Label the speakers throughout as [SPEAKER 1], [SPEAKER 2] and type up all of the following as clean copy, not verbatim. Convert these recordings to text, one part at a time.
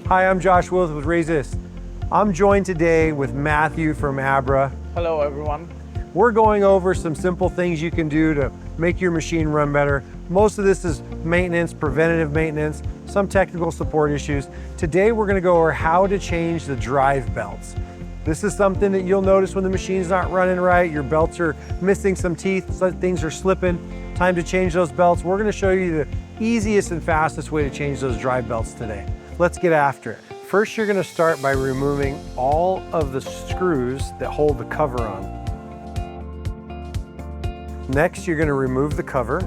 [SPEAKER 1] Hi, I'm Josh Willis with Reinstall. I'm joined today with Matthew from ABRA.
[SPEAKER 2] Hello everyone.
[SPEAKER 1] We're going over some simple things you can do to make your machine run better. Most of this is maintenance, preventative maintenance, some technical support issues. Today we're going to go over how to change the drive belts. This is something that you'll notice when the machine's not running right, your belts are missing some teeth, so things are slipping. Time to change those belts. We're going to show you the easiest and fastest way to change those drive belts today. Let's get after it. First, you're going to start by removing all of the screws that hold the cover on. Next, you're going to remove the cover.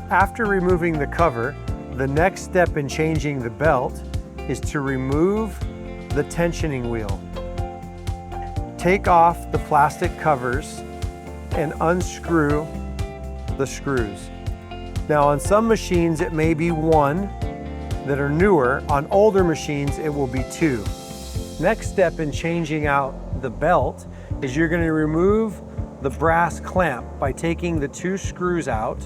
[SPEAKER 1] After removing the cover, the next step in changing the belt is to remove the tensioning wheel. Take off the plastic covers and unscrew the screws. Now, on some machines, it may be one that are newer. On older machines, it will be two. Next step in changing out the belt is you're going to remove the brass clamp by taking the two screws out,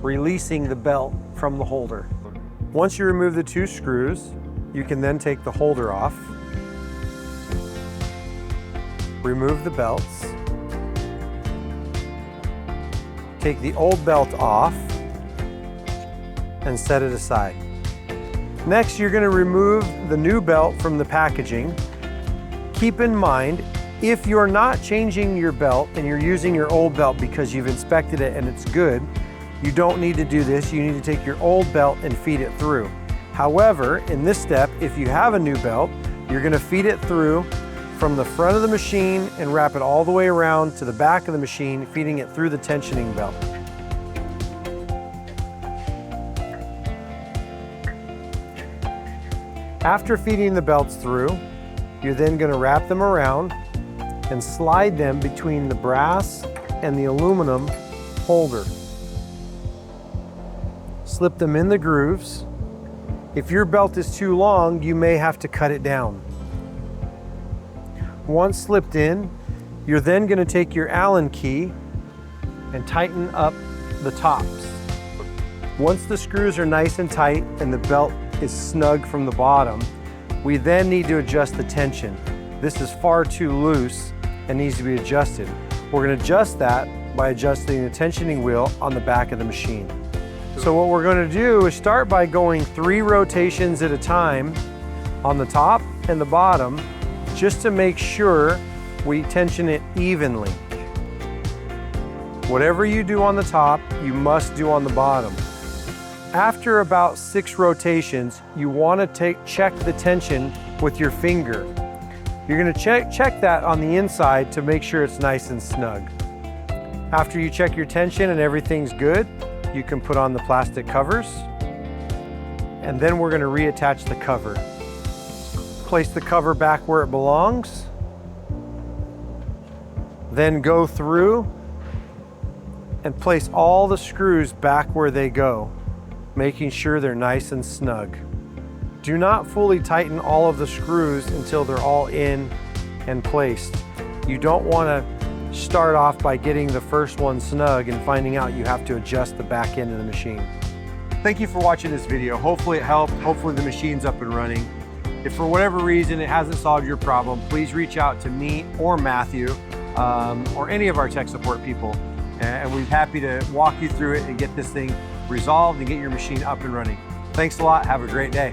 [SPEAKER 1] releasing the belt from the holder. Once you remove the two screws, you can then take the holder off, remove the belts, take the old belt off, and set it aside. Next, you're going to remove the new belt from the packaging. Keep in mind, if you're not changing your belt and you're using your old belt because you've inspected it and it's good, you don't need to do this. You need to take your old belt and feed it through. However, in this step, if you have a new belt, you're going to feed it through from the front of the machine and wrap it all the way around to the back of the machine, feeding it through the tensioning belt. After feeding the belts through, you're then going to wrap them around and slide them between the brass and the aluminum holder. Slip them in the grooves. If your belt is too long, you may have to cut it down. Once slipped in, you're then going to take your Allen key and tighten up the tops. Once the screws are nice and tight and the belt is snug from the bottom, we then need to adjust the tension. This is far too loose and needs to be adjusted. We're going to adjust that by adjusting the tensioning wheel on the back of the machine. So what we're going to do is start by going 3 rotations at a time on the top and the bottom, just to make sure we tension it evenly. Whatever you do on the top, you must do on the bottom. After about 6 rotations, you want to check the tension with your finger. You're going to check that on the inside to make sure it's nice and snug. After you check your tension and everything's good, you can put on the plastic covers, and then we're going to reattach the cover. Place the cover back where it belongs, then go through and place all the screws back where they go, making sure they're nice and snug. Do not fully tighten all of the screws until they're all in and placed. You don't want to start off by getting the first one snug and finding out you have to adjust the back end of the machine. Thank you for watching this video. Hopefully it helped. Hopefully the machine's up and running. If for whatever reason it hasn't solved your problem, please reach out to me or Matthew or any of our tech support people, and we'd be happy to walk you through it and get this thing resolved and get your machine up and running. Thanks a lot. Have a great day.